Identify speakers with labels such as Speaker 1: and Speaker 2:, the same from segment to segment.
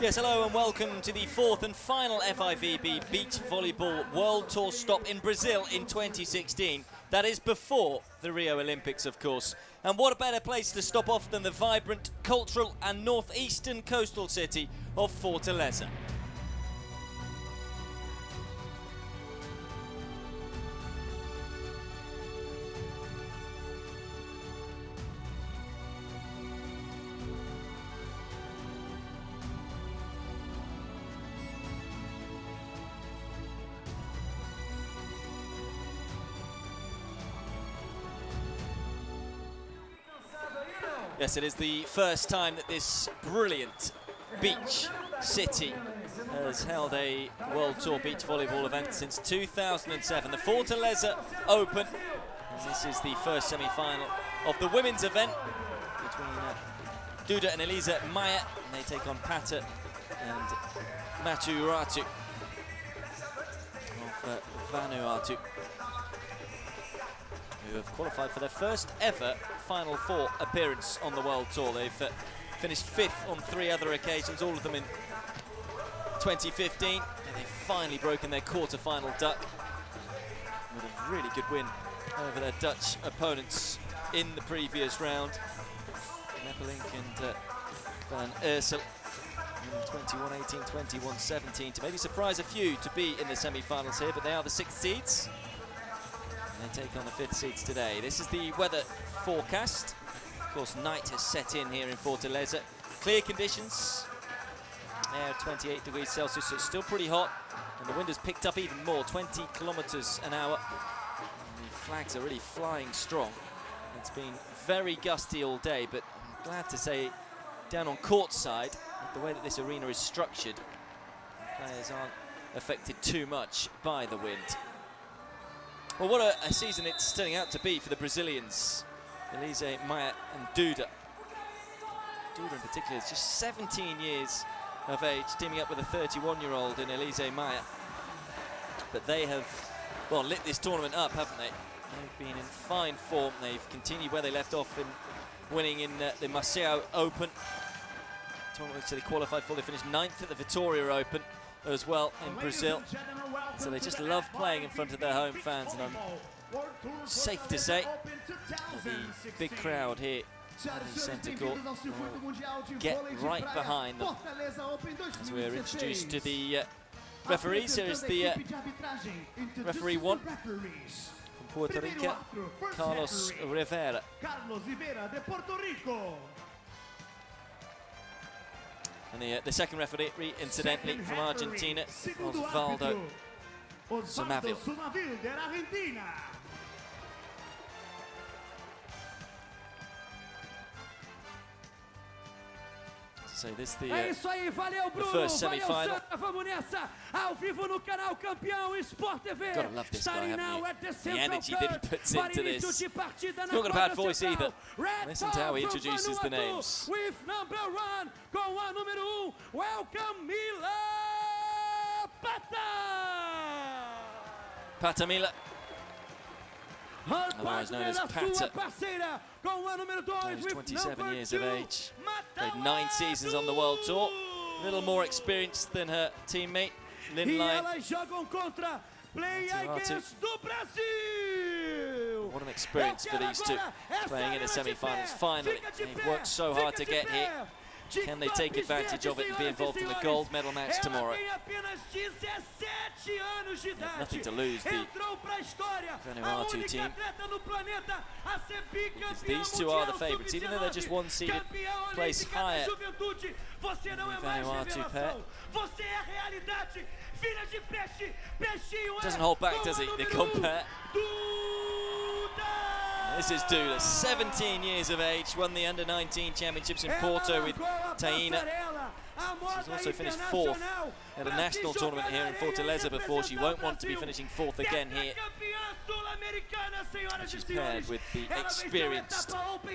Speaker 1: Yes, hello and welcome to the fourth and final FIVB Beach Volleyball World Tour stop in Brazil in 2016. That is before the Rio Olympics, of course. And what a better place to stop off than the vibrant, cultural and northeastern coastal city of Fortaleza. Yes, it is the first time that this brilliant beach city has held a World Tour beach volleyball event since 2007, the Fortaleza Open. And this is the first semi-final of the women's event between Duda and Elisa Maya, and they take on Pata and Cerutti of Vanuatu, who have qualified for their first ever Final Four appearance on the World Tour. They've finished fifth on 3 other occasions, all of them in 2015, and they've finally broken their quarter-final duck with a really good win over their Dutch opponents in the previous round. Nepelink and Van Ursel in 21-18, 21-17 to maybe surprise a few to be in the semi-finals here, but they are the 6th seeds. They take on the 5th seeds today. This is the weather forecast. Of course, night has set in here in Fortaleza. Clear conditions. Air 28 degrees Celsius, so it's still pretty hot. And the wind has picked up even more, 20 kilometers an hour. And the flags are really flying strong. It's been very gusty all day, but I'm glad to say down on court side, the way that this arena is structured, players aren't affected too much by the wind. Well, what a season it's turning out to be for the Brazilians, Elisa Maya and Duda. Duda in particular is just 17 years of age, teaming up with a 31-year-old in Elisa Maya. But they have, well, lit this tournament up, haven't they? They've been in fine form. They've continued where they left off in winning in the Maceió Open. Tournament which they qualified for. They finished 9th at the Vitória Open as well in Brazil. So they just love playing in front of their home fans, and I'm safe to say that the big crowd here at the centre court will get right behind them. As we're introduced to the referees, here is the referee 1 from Puerto Rico, Carlos Rivera. And the second referee, incidentally, from Argentina, Osvaldo Somaville. So this is the first semi-final. Gotta love this guy, haven't you? The energy that he puts into this. He's not got a bad voice either. Listen to how he introduces the names.
Speaker 2: With number 1, com a número 1, welcome Mila
Speaker 1: Pata Mila, otherwise known as Pata. He's 27 years of age, played 9 seasons on the World Tour, a little more experienced than her teammate, Lynn Lyon. What an experience for these two, playing in the semi-finals finally. They've worked so hard to get here. Can they take advantage of it and be involved in the gold medal match tomorrow? Nothing to lose, the Vanuatu team, because these two are the favourites, even though they're just 1 seeded place higher than the Vanuatu pair. Doesn't hold back, does he, the compare? This is Duda, 17 years of age, won the Under-19 Championships in Porto with Taina. She's also finished 4th at a national tournament here in Fortaleza before. She won't want to be finishing 4th again here. And she's paired with the experienced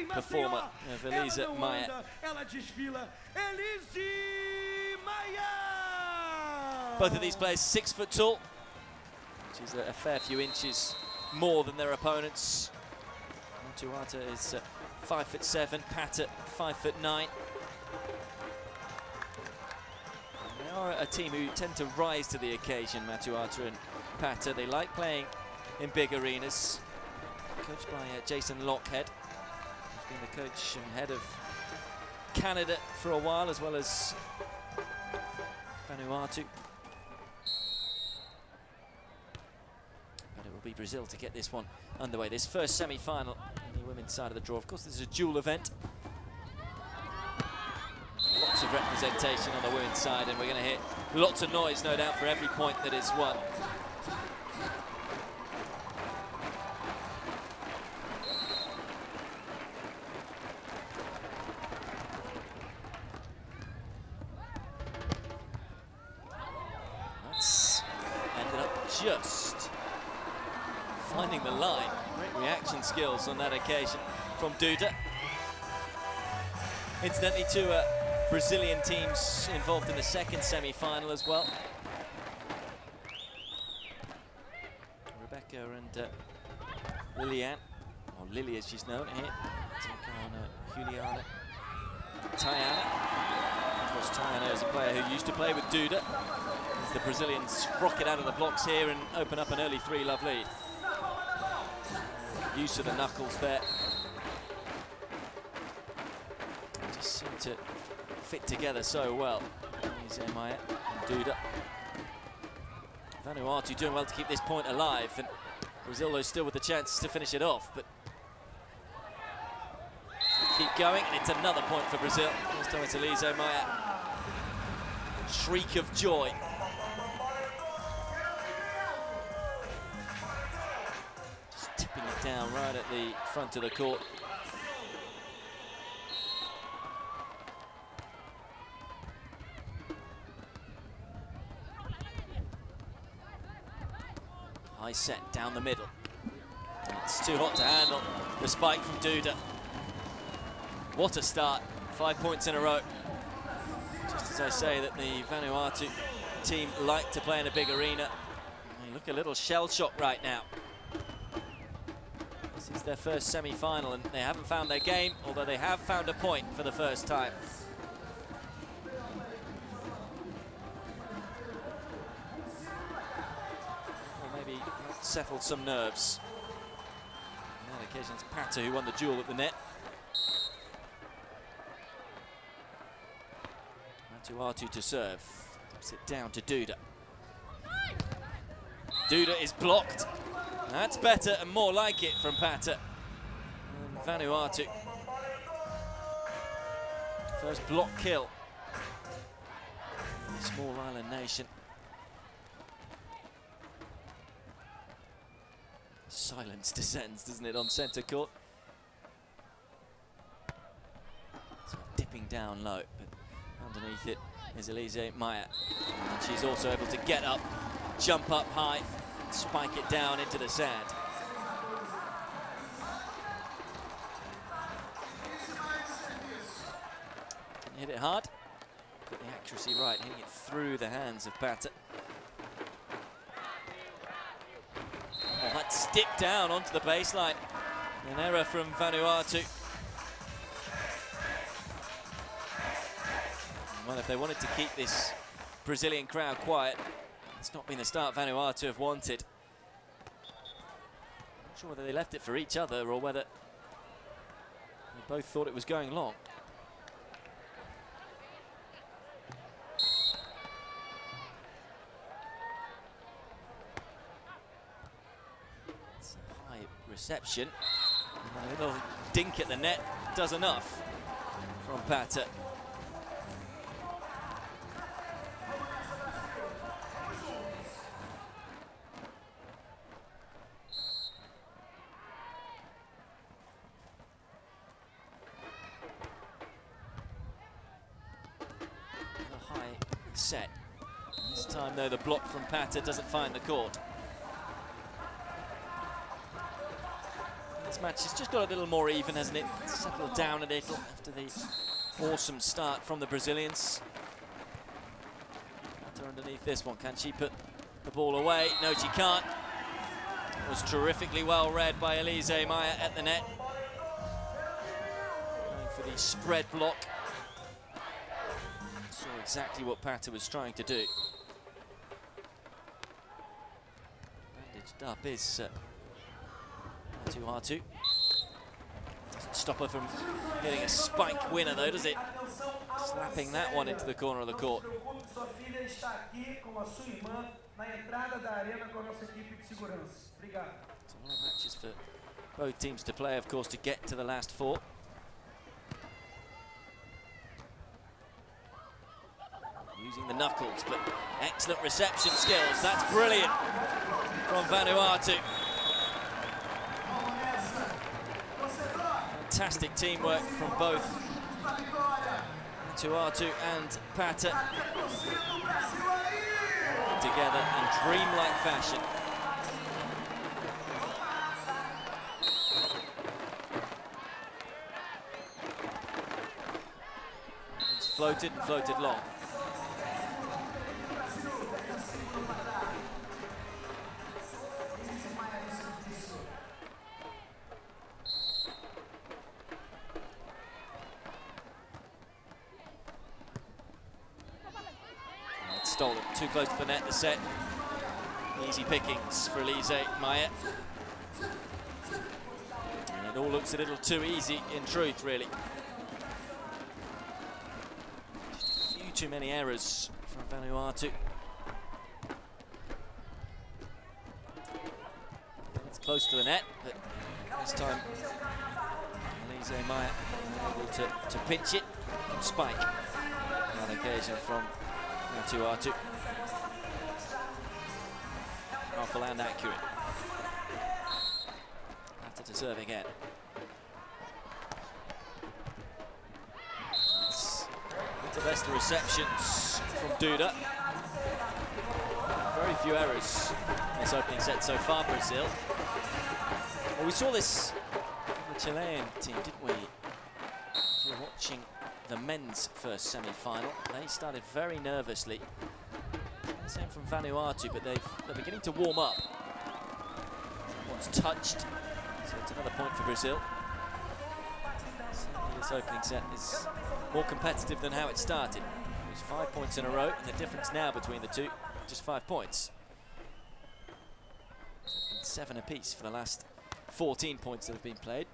Speaker 1: performer of Elisa Maya. Both of these players 6 foot tall, which is a fair few inches more than their opponents. Tuata is 5'7", Pata 5'9". are a team who tend to rise to the occasion, Matuata and Pata. They like playing in big arenas. Coached by Jason Lockhead, who's been the coach and head of Canada for a while, as well as Vanuatu. But it will be Brazil to get this one underway. This first semi-final on the women's side of the draw. Of course, this is a dual event. Lots of representation on the women's side, and we're going to hear lots of noise, no doubt, for every point that is won. That's ended up just finding the line. Great reaction skills on that occasion from Duda. Incidentally, two Brazilian teams involved in the second semi-final as well. Rebecca and Lilian, or Lily as she's known here. Juliana Tayana. Of course, Tayana is a player who used to play with Duda. As the Brazilians rocket out of the blocks here and open up an early 3-love lead. Use of the knuckles there. Just seem to fit together so well. Here's Maya and Duda. Vanuatu doing well to keep this point alive, and Brazil though still with the chance to finish it off, but keep going, and it's another point for Brazil. This time it's Elise Maya. Shriek of joy. Just tipping it down right at the front of the court. High set down the middle. It's too hot to handle. The spike from Duda. What a start. 5 points in a row. Just as I say that the Vanuatu team like to play in a big arena. They look a little shell-shocked right now. This is their first semi-final and they haven't found their game, although they have found a point for the first time. Settled some nerves. On that occasion, it's Pata who won the duel at the net. Matuatu to serve. Tips it down to Duda. Duda is blocked. That's better and more like it from Pata. And Vanuatu. First block kill. Small island nation. Silence descends, doesn't it, on centre court? So dipping down low, but underneath it is Elise Maya. And she's also able to get up, jump up high, spike it down into the sand. Didn't hit it hard. Got the accuracy right, hitting it through the hands of Pata. Oh, that stick down onto the baseline. An error from Vanuatu. Well, if they wanted to keep this Brazilian crowd quiet, it's not been the start Vanuatu have wanted. Not sure whether they left it for each other or whether they both thought it was going long. Reception, and a little dink at the net does enough from Pata. A high set. This time though the block from Pata doesn't find the court. This match has just got a little more even, hasn't it? Settled down a little after the awesome start from the Brazilians. Pata underneath this one, can she put the ball away? No, she can't. It was terrifically well read by Elise Maya at the net. Going for the spread block. Saw exactly what Pata was trying to do. Bandaged up is R2. Doesn't stop her from getting a spike winner though, does it? Slapping that one into the corner of the court. It's a lot of matches for both teams to play, of course, to get to the last four. Using the knuckles, but excellent reception skills. That's brilliant from Vanuatu. Fantastic teamwork from both Tuatu and Pata together in dreamlike fashion. It's floated and floated long. Stolen, too close to the net, the set. Easy pickings for Elise Maya. And it all looks a little too easy in truth, really. Just a few too many errors from Vanuatu. It's close to the net, but this time Elise Maya able to pinch it and spike. On occasion from R2. Powerful and accurate. Pata to serve again. It's the best receptions from Duda. Very few errors in this opening set so far, Brazil. Well, we saw this from the Chilean team, didn't we? If you're watching the men's first semi-final, they started very nervously. Same from Vanuatu, but they're beginning to warm up. One's touched, so it's another point for Brazil. Certainly this opening set is more competitive than how it started. It was 5 points in a row, and the difference now between the two, just 5 points. So it's been 7 apiece for the last 14 points that have been played.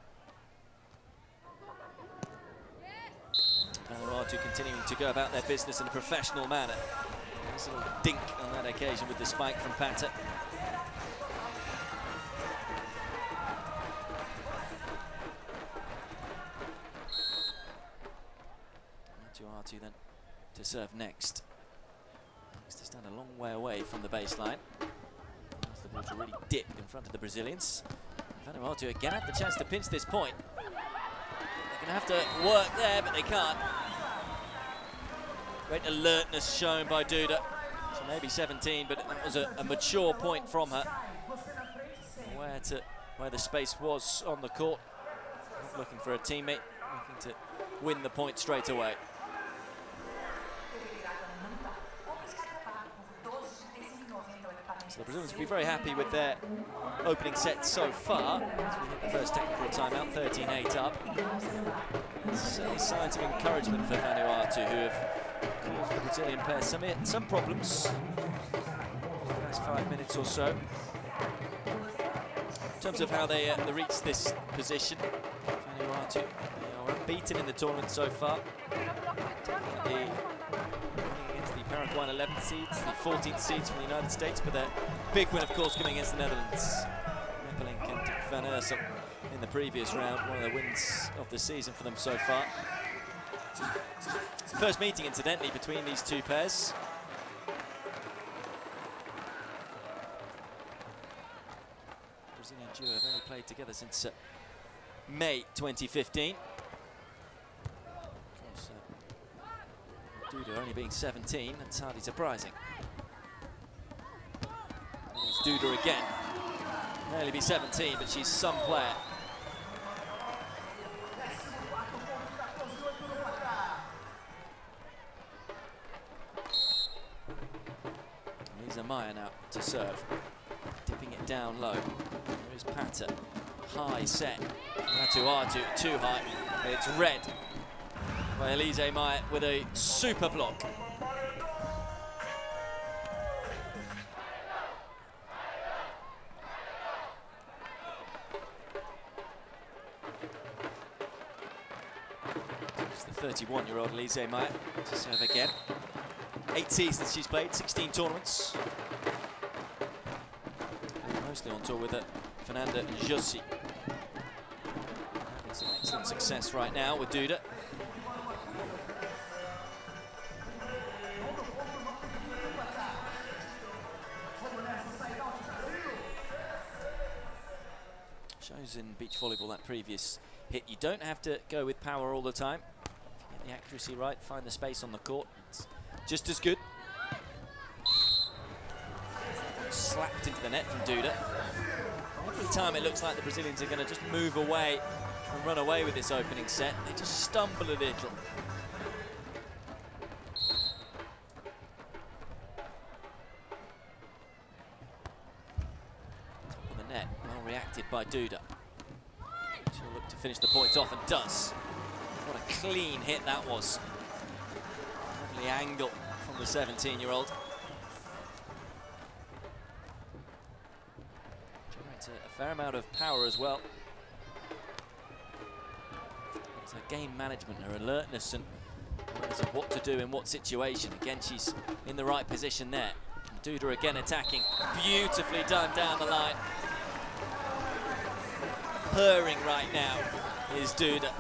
Speaker 1: Vanuatu continuing to go about their business in a professional manner. Nice little dink on that occasion with the spike from Pata. R2 then to serve next. Next to stand a long way away from the baseline. As the ball really dipped in front of the Brazilians. Vanuatu again have the chance to pinch this point. They're going to have to work there, but they can't. Great alertness shown by Duda. So maybe 17, but that was a mature point from her. Where the space was on the court. Not looking for a teammate, looking to win the point straight away. So the Brazilians will be very happy with their opening set so far. As we hit the first technical timeout, 13-8 up. Certainly signs of encouragement for Vanuatu, who have caused the Brazilian pair some problems in the last 5 minutes or so. In terms of how they reached this position, Vanuatu, they are unbeaten in the tournament so far. Against the Paraguayan 11th seeds, the 14th seeds from the United States, but their big win, of course, coming against the Netherlands. Meppelink and Van Ursel in the previous round, one of the wins of the season for them so far. First meeting, incidentally, between these two pairs. Brazilian duo have only played together since May 2015. Of course, Duda only being 17, that's hardly surprising. There's Duda again. May only be 17, but she's some player. Maya now to serve, dipping it down low. There is Pata, high set. R2 too high. It's red by Elise Maya with a super block. It's the 31-year-old Elise Maya to serve again. 8 seasons she's played, 16 tournaments. Mostly on tour with Fernanda Jossi. Having some excellent success right now with Duda. Shows in beach volleyball that previous hit. You don't have to go with power all the time. If you get the accuracy right, find the space on the court, it's just as good. Slapped into the net from Duda. Every time it looks like the Brazilians are going to just move away and run away with this opening set, they just stumble a little. Top of the net, well reacted by Duda. She'll look to finish the points off and does. What a clean hit that was. Lovely angle from the 17-year-old. A fair amount of power as well. It's her game management, her alertness and awareness of what to do in what situation. Again, she's in the right position there. Duda again attacking. Beautifully done down the line. Purring right now is Duda.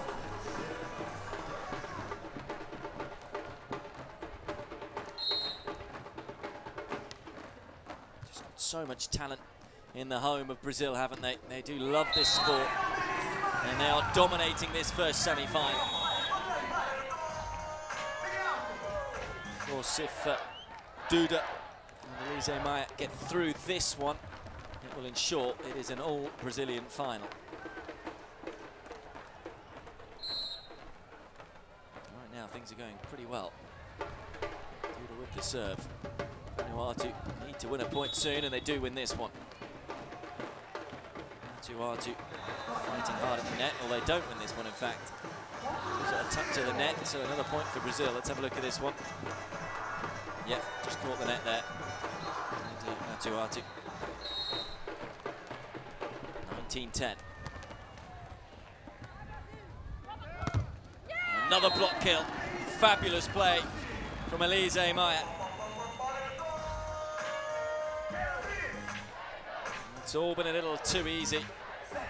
Speaker 1: Just got so much talent in the home of Brazil, haven't they? They do love this sport, and they are dominating this first semi-final. Of course, if Duda and Elise Maya get through this one, it will ensure it is an all-Brazilian final. Right now, things are going pretty well. Duda with the serve. Vanuatu need to win a point soon, and they do win this one. Vanuatu fighting hard at the net, or they don't win this one, in fact. A touch of the net, so another point for Brazil. Let's have a look at this one. Yep, just caught the net there. Vanuatu. 19-10. Another block kill. Fabulous play from Elise Maya. It's all been a little too easy. They're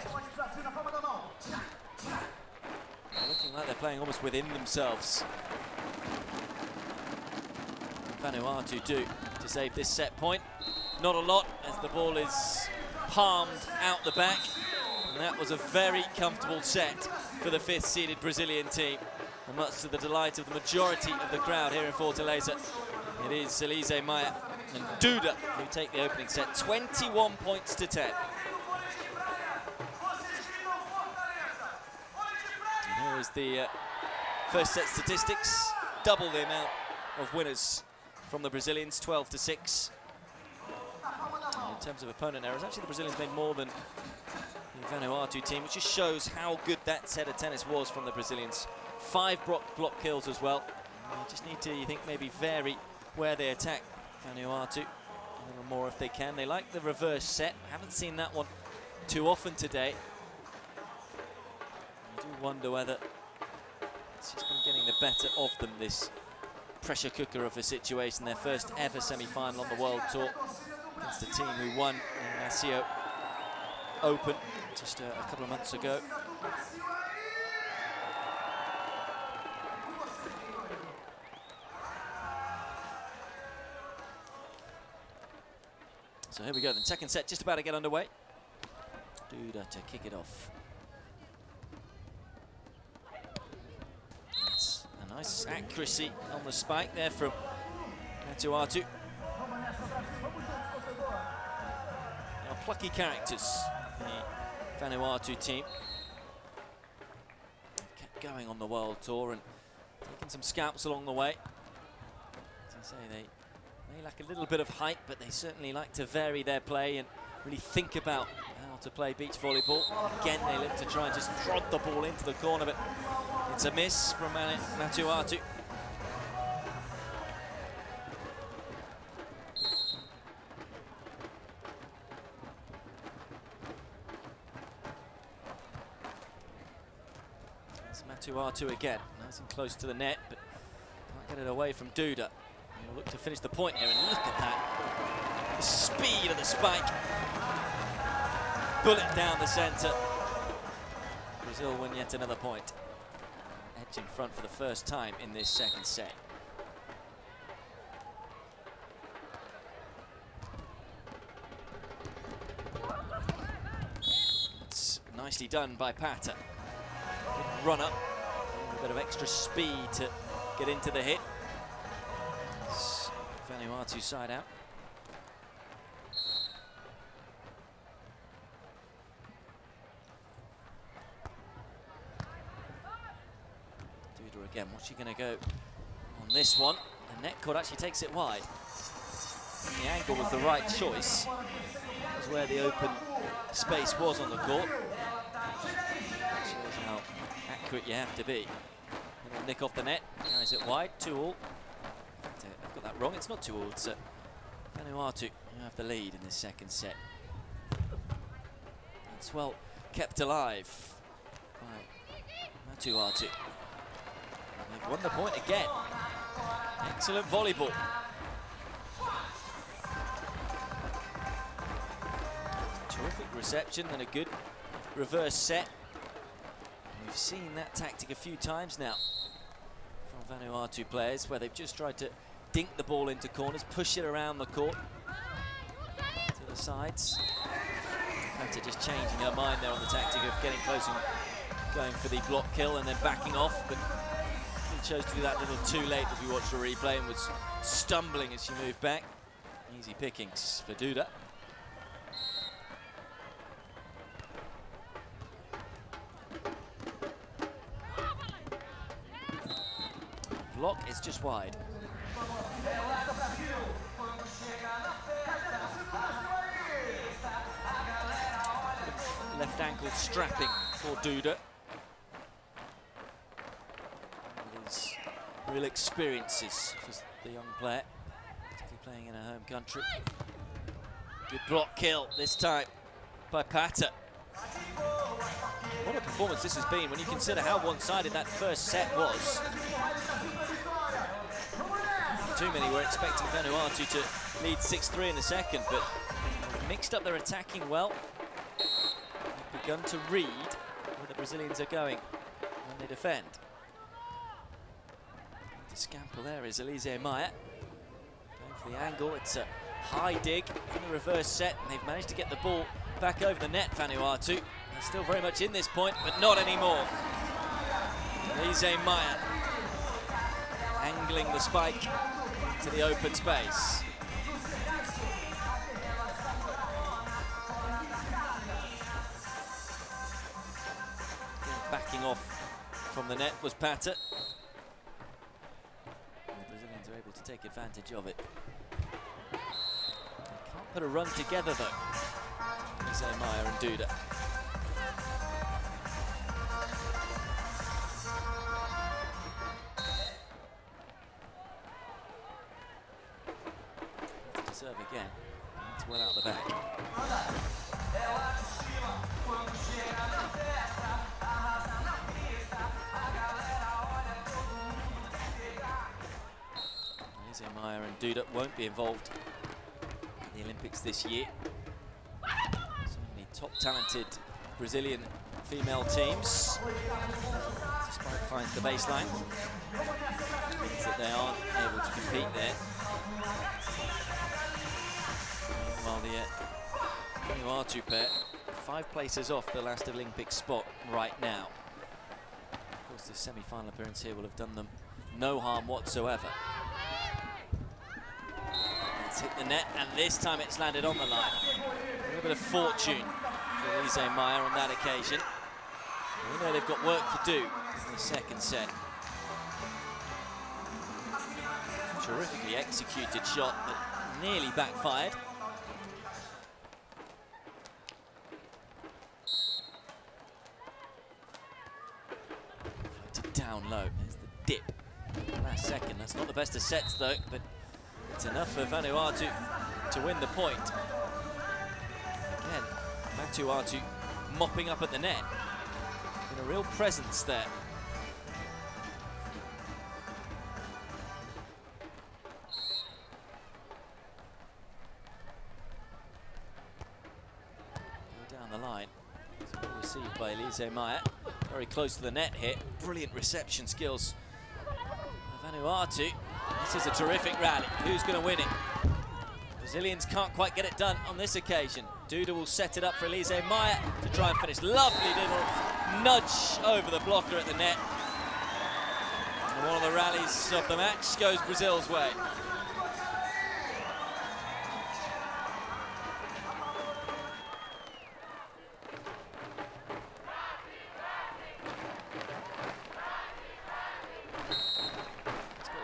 Speaker 1: looking like they're playing almost within themselves. Vanuatu do to save this set point. Not a lot, as the ball is palmed out the back. And that was a very comfortable set for the 5th seeded Brazilian team. And much to the delight of the majority of the crowd here in Fortaleza, it is Elise Maya and Duda who take the opening set, 21 points to 10. And here is the first set statistics, double the amount of winners from the Brazilians, 12-6. In terms of opponent errors, actually the Brazilians made more than the Vanuatu team, which just shows how good that set of tennis was from the Brazilians. 5 block kills as well. And they just need to, you think, maybe vary where they attack Vanuatu a little more if they can. They like the reverse set. Haven't seen that one too often today. I do wonder whether it's just been getting the better of them, this pressure cooker of a situation. Their first ever semi-final on the World Tour against a team who won in Fortaleza Open just a couple of months ago. So here we go, then second set just about to get underway. Duda to kick it off. That's a nice accuracy on the spike there from Vanuatu. Now, plucky characters, the Vanuatu team. Kept going on the World Tour and taking some scalps along the way. As I say, they lack a little bit of height, but they certainly like to vary their play and really think about how to play beach volleyball. Again, they look to try and just prod the ball into the corner, but it's a miss from Vanuatu. It's Matuatu again, nice and close to the net, but can't get it away from Duda. He'll look to finish the point here, and look at that. The speed of the spike. Bullet down the centre. Brazil win yet another point. Edge in front for the first time in this second set. It's nicely done by Pata. Good run up, a bit of extra speed to get into the hit. Vanuatu side out. Duda again, what's she going to go on this one? The net cord actually takes it wide. And the angle was the right choice. That was where the open space was on the court. Shows how accurate you have to be. Little nick off the net, carries it wide, 2-all. I've got that wrong, it's not 2-all, it's Vanuatu who have the lead in this second set. It's well kept alive by Matuatu. They've won the point again. Excellent volleyball. Terrific reception and a good reverse set. We've seen that tactic a few times now from Vanuatu players, where they've just tried to dink the ball into corners, push it around the court to the sides. Pata just changing her mind there on the tactic of getting close and going for the block kill and then backing off, but she chose to do that a little too late as we watched the replay and was stumbling as she moved back. Easy pickings for Duda. Block is just wide. Left ankle strapping for Duda. His real experiences for the young player, particularly playing in her home country. Good block kill this time by Pata. What a performance this has been when you consider how one-sided that first set was. Too many were expecting Vanuatu to lead 6-3 in the second, but mixed up their attacking well. They've begun to read where the Brazilians are going when they defend. The scamper there is Elise Maia. Going for the angle, it's a high dig in the reverse set, and they've managed to get the ball back over the net, Vanuatu. They're still very much in this point, but not anymore. Elise Maia angling the spike to the open space. Backing off from the net was Pata. And the Brazilians are able to take advantage of it. They can't put a run together though, Elise Maia and Duda. Serve again. It's well out the back. Elise Maia and Duda won't be involved in the Olympics this year. So many top talented Brazilian female teams. Despite finds the baseline, means that they aren't able to compete there. While the Vanuatu pair 5 places off the last Olympic spot right now. Of course, this semi-final appearance here will have done them no harm whatsoever. It's hit the net, and this time it's landed on the line. A little bit of fortune for Elise Maia on that occasion. We know they've got work to do in the second set. Terrifically executed shot that nearly backfired. Down low, there's the dip. Last second, that's not the best of sets though, but it's enough for Vanuatu to win the point. Again, Matuatu mopping up at the net. Been a real presence there received by Elise Meyer. Very close to the net here. Brilliant reception skills. Vanuatu. This is a terrific rally. Who's going to win it? Brazilians can't quite get it done on this occasion. Duda will set it up for Elise Meyer to try and finish. Lovely little nudge over the blocker at the net. And one of the rallies of the match goes Brazil's way.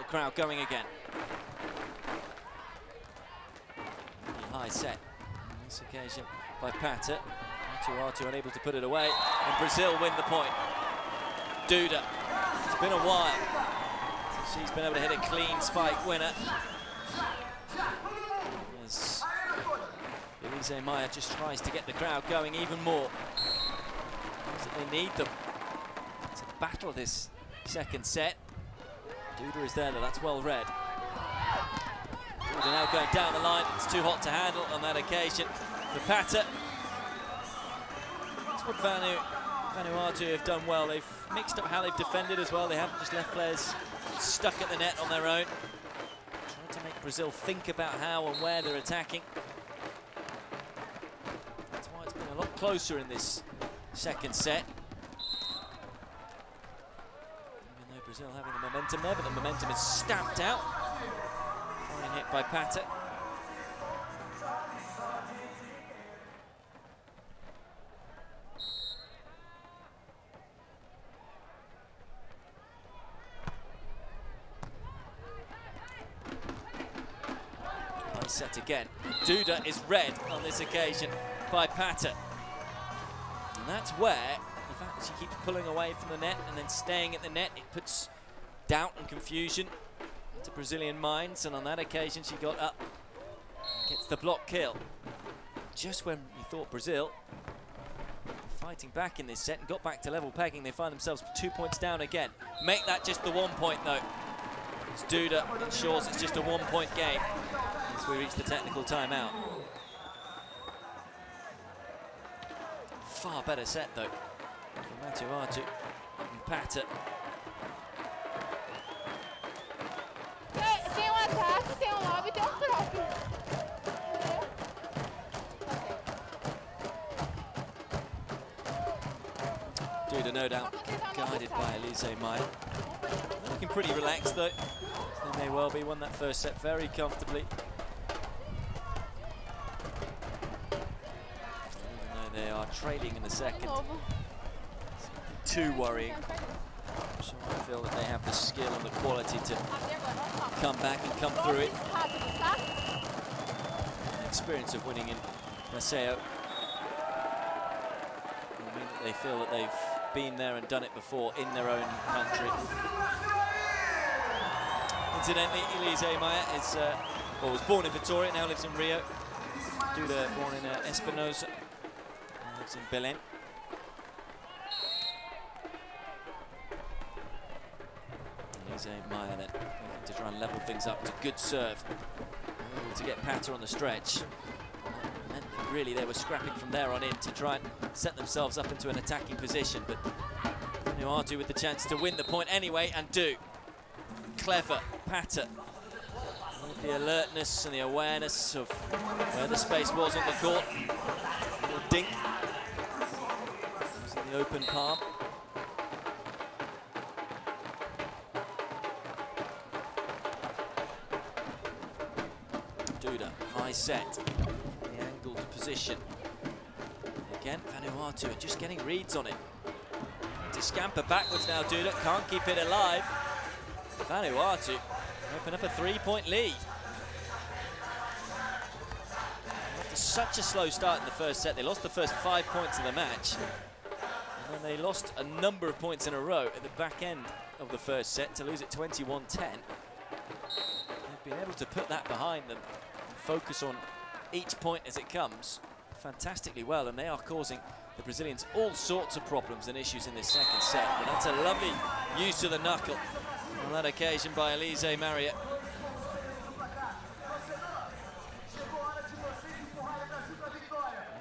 Speaker 1: Crowd going again. High set on this occasion by Pata. Artu unable to put it away, and Brazil win the point. Duda. It's been a while since she's been able to hit a clean spike winner. As Elise Meyer just tries to get the crowd going even more. They need them to battle this second set. Duda is there, though. That's well read. Duda now going down the line. It's too hot to handle on that occasion for Pata. That's what Vanuatu have done well. They've mixed up how they've defended as well. They haven't just left players stuck at the net on their own. Trying to make Brazil think about how and where they're attacking. That's why it's been a lot closer in this second set. Brazil having the momentum there, but the momentum is stamped out. Fine hit by Pata. Nice set again. Duda is read on this occasion by Pata. And that's where the fact that she keeps pulling away from the net and then staying at the net, it puts doubt and confusion into Brazilian minds, and on that occasion she got up, gets the block kill. Just when you thought Brazil were fighting back in this set and got back to level pegging, they find themselves 2 points down again. Make that just the 1 point though. As Duda ensures it's just a 1 point game as we reach the technical timeout. Far better set though. Artu and Pata.
Speaker 3: Tem ataque, tem lobby, tem próprio.
Speaker 1: Duda, no doubt, guided by Elise Meyer. Looking pretty relaxed though. They may well be, won that first set very comfortably. Even though they are trailing in the second. Too worrying. I'm sure I feel that they have the skill and the quality to come back and come through it. The experience of winning in Maceió. They feel that they've been there and done it before in their own country. Incidentally, Elise Meyer was born in Vitória, now lives in Rio. Duda born in Espinosa, lives in Belém. Elise Meyer then looking to try and level things up. It's a good serve. Able to get Pata on the stretch. And really they were scrapping from there on in to try and set themselves up into an attacking position, but Vanuatu with the chance to win the point anyway, and do. Clever Pata. With the alertness and the awareness of where the space was on the court. A little dink. Using the open palm. Duda, high set, the angled position. Again, Vanuatu are just getting reads on it. To scamper backwards now, Duda can't keep it alive. Vanuatu open up a 3-point lead. After such a slow start in the first set, they lost the first 5 points of the match. And then they lost a number of points in a row at the back end of the first set to lose it 21-10. They've been able to put that behind them and focus on each point as it comes fantastically well, and they are causing the Brazilians all sorts of problems and issues in this second set. But that's a lovely use of the knuckle on that occasion by Elise Meyer.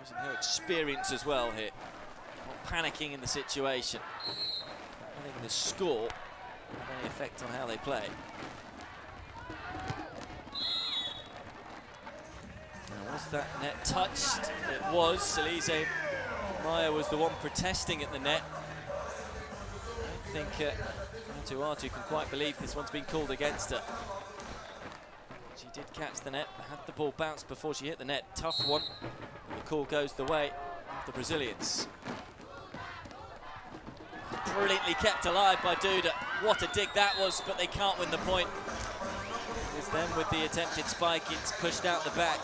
Speaker 1: Using her experience as well here. Not panicking in the situation. I think the score have any effect on how they play. Now, was that net touched? It was. Cerutti Maya was the one protesting at the net. I don't think Antunes can quite believe this one's been called against her. She did catch the net, had the ball bounced before she hit the net. Tough one. The call goes the way of the Brazilians. Brilliantly kept alive by Duda. What a dig that was, but they can't win the point. It's them with the attempted spike. It's pushed out the back.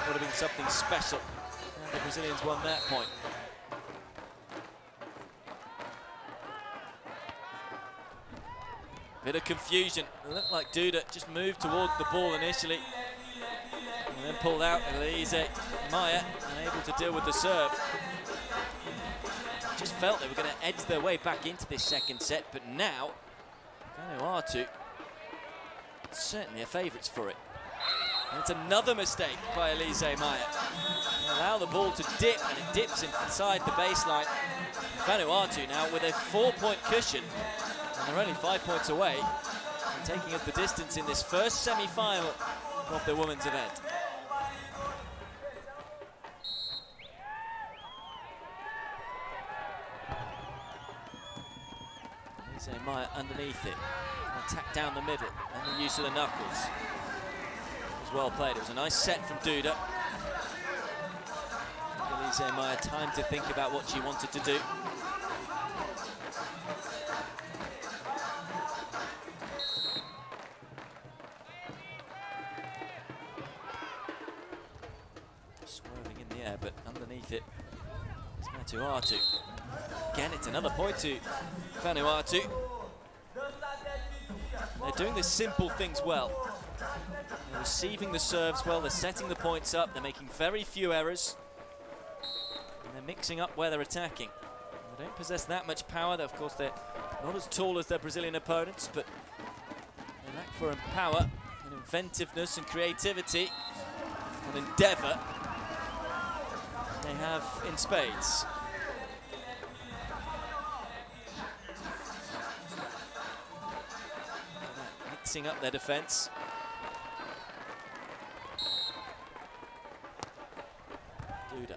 Speaker 1: Would have been something special. And the Brazilians won that point. Bit of confusion. It looked like Duda just moved towards the ball initially and then pulled out. Larissa Franca unable to deal with the serve. Just felt they were going to edge their way back into this second set, but now Antunes certainly are favourites for it. And it's another mistake by Larissa Franca. Allow the ball to dip, and it dips inside the baseline. Antunes now with a 4-point cushion. And they're only 5 points away from taking up the distance in this first semi-final of the women's event. Larissa Franca underneath it, attack down the middle, and the use of the knuckles. It was well played. It was a nice set from Duda. Larissa Franca time to think about what she wanted to do. But underneath it is Antunes. Again, it's another point to Antunes. They're doing the simple things well. They're receiving the serves well, they're setting the points up, they're making very few errors. And they're mixing up where they're attacking. They don't possess that much power, though, of course they're not as tall as their Brazilian opponents, but they lack for power and inventiveness and creativity and endeavour. They have in spades. Mixing up their defence. Duda,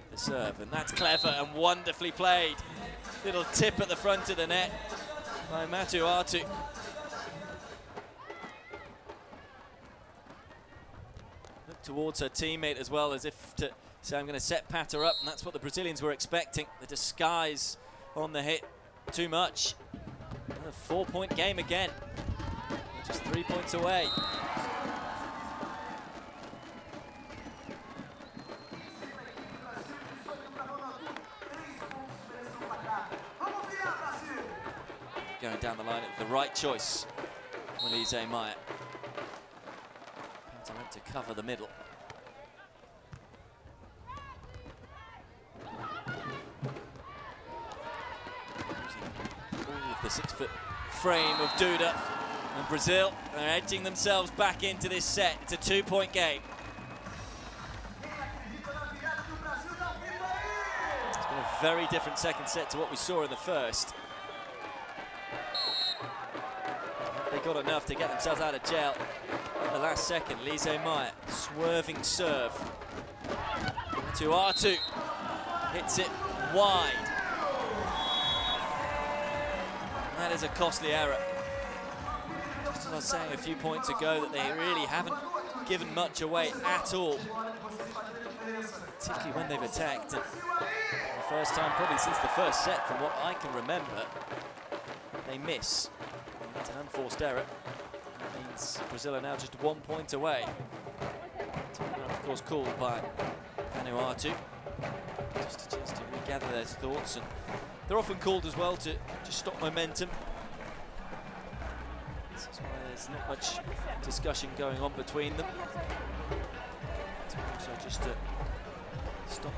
Speaker 1: the serve, and that's clever and wonderfully played. Little tip at the front of the net by Antunes. Look towards her teammate as well, as if to say, I'm going to set Patter up, and that's what the Brazilians were expecting. The disguise on the hit, too much. Another 4-point game again. They're just 3 points away. Going down the line, it was the right choice for Larissa Franca. Patter went to cover the middle. The 6-foot frame of Duda, and Brazil are edging themselves back into this set. It's a 2-point game. It's been a very different second set to what we saw in the first. They got enough to get themselves out of jail at the last second. Larissa Franca, swerving serve. Antunes hits it wide. That is a costly error. Just as I was saying a few points ago, that they really haven't given much away at all, particularly when they've attacked. And the first time probably since the first set, from what I can remember, they miss. It's an unforced error. That means Brazil are now just 1 point away. Of course, called by Antunes. Just a chance to regather their thoughts, and they're often called as well to just stop momentum. This is why there's not much discussion going on between them. So just to stop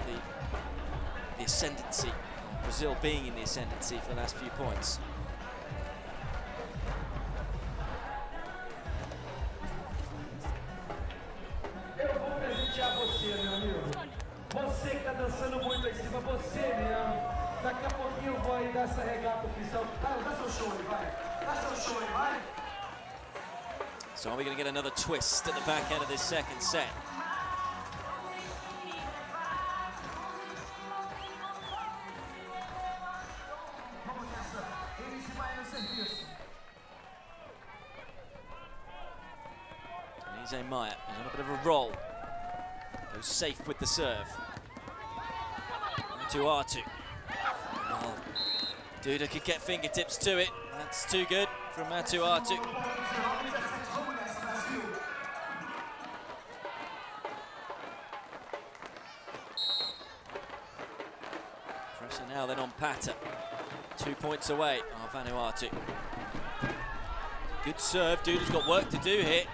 Speaker 1: the ascendancy, Brazil being in the ascendancy for the last few points.
Speaker 2: Daqui a pouquinho eu vou aí dar essa regata oficial. Dá seu show aí, vai. Dá seu show aí, vai.
Speaker 1: So are we going to get another twist at the back end of this second set? Elise Meyer is on a bit of a roll. Goes safe with the serve. To Artu. Well, Duda could get fingertips to it. That's too good from Matu Artu. Pressure now then on Pata. 2 points away. Oh, Vanuatu. Good serve. Duda's got work to do here,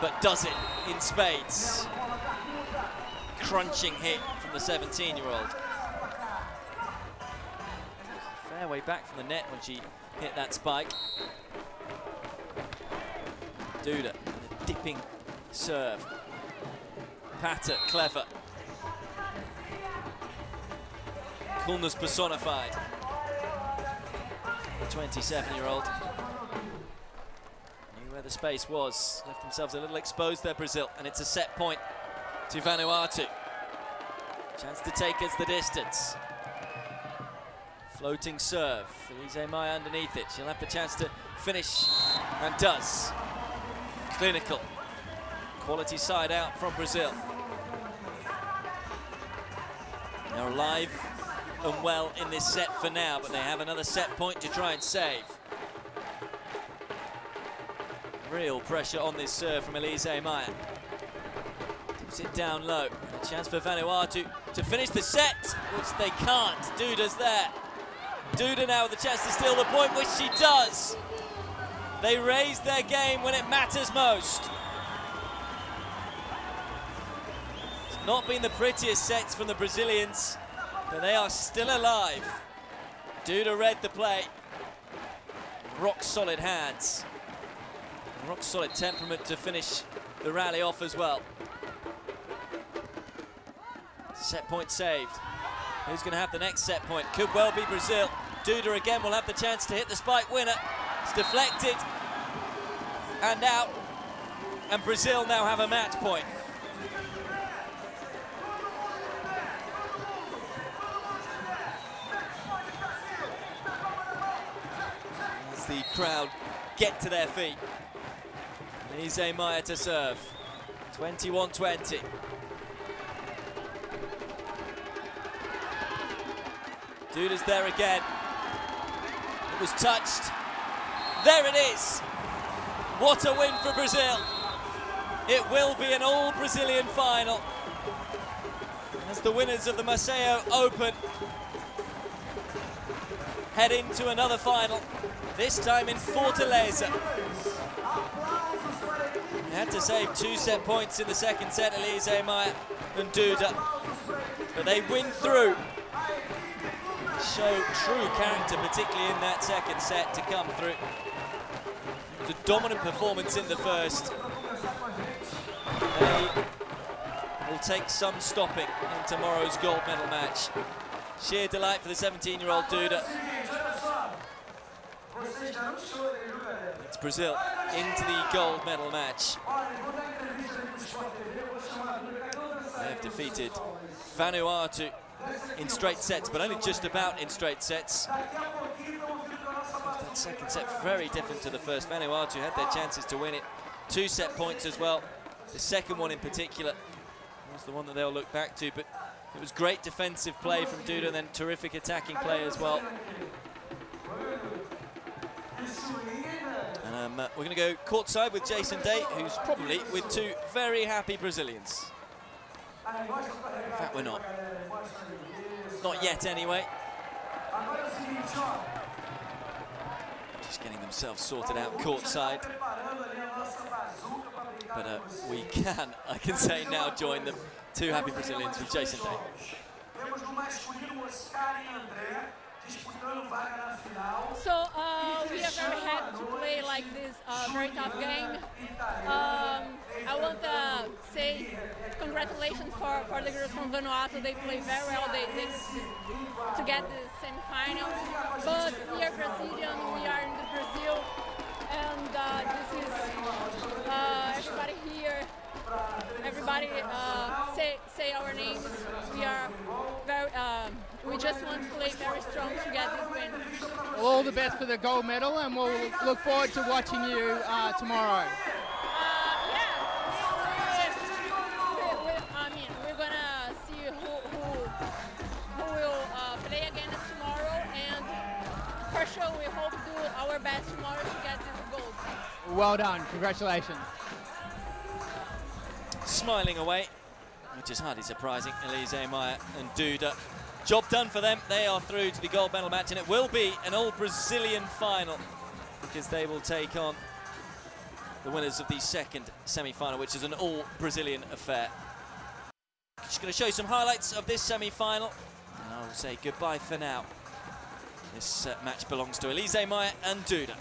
Speaker 1: but does it in spades. Crunching hit from the 17-year-old. Fair way back from the net when she hit that spike. Duda, with a dipping serve. Pata, clever. Coolness personified. The 27-year-old. Knew where the space was. Left themselves a little exposed there, Brazil, and it's a set point to Vanuatu. Chance to take us the distance. Floating serve. Elise Meyer underneath it. She'll have the chance to finish, and does. Clinical. Quality side out from Brazil. They're alive and well in this set for now, but they have another set point to try and save. Real pressure on this serve from Elise Meyer. Tips it down low. A chance for Vanuatu to finish the set, which they can't. Duda's there. Duda now with the chance to steal the point, which she does. They raise their game when it matters most. It's not been the prettiest sets from the Brazilians, but they are still alive. Duda read the play. Rock solid hands. Rock solid temperament to finish the rally off as well. Set point saved. Who's going to have the next set point? Could well be Brazil. Duda again will have the chance to hit the spike winner. It's deflected and out. And Brazil now have a match point. As the crowd get to their feet. Elise Meyer to serve. 21-20. Duda's there again. It was touched. There it is. What a win for Brazil. It will be an all-Brazilian final as the winners of the Maceió Open head into another final, this time in Fortaleza. They had to save 2 set points in the second set, Elise Meyer and Duda, but they win through. Show true character, particularly in that second set, to come through. It was a dominant performance in the first. They will take some stopping in tomorrow's gold medal match. Sheer delight for the 17-year-old Duda. It's Brazil into the gold medal match. They have defeated Vanuatu in straight sets, but only just about in straight sets. That second set very different to the first. Vanuatu had their chances to win it. 2 set points as well. The second one in particular was the one that they'll look back to, but it was great defensive play from Duda and then terrific attacking play as well. And we're going to go courtside with Jason Day, who's probably with 2 very happy Brazilians. In fact, we're not. Not yet, anyway. Just getting themselves sorted out courtside. But we can, I can say now, join them. 2 happy Brazilians with Jason Day.
Speaker 3: So we are very happy to play like this very tough game. I want to say congratulations for the girls from Vanuatu. They play very well. They get the semifinals. But we are Brazilian, we are in the Brazil, and this is everybody here. Everybody say our names. We are very. We just want to play very strong to get this win.
Speaker 4: Well, all the best for the gold medal, and we'll look forward to watching you tomorrow.
Speaker 3: We're gonna see who will play again tomorrow, and for sure we hope to do our best tomorrow to get this gold.
Speaker 4: Well done, congratulations.
Speaker 1: Smiling away, which is hardly surprising. Elise Meyer and Duda. Job done for them. They are through to the gold medal match, and it will be an all-Brazilian final because they will take on the winners of the second semi-final, which is an all-Brazilian affair. Just going to show you some highlights of this semi-final, and I will say goodbye for now. This match belongs to Elise Meyer and Duda.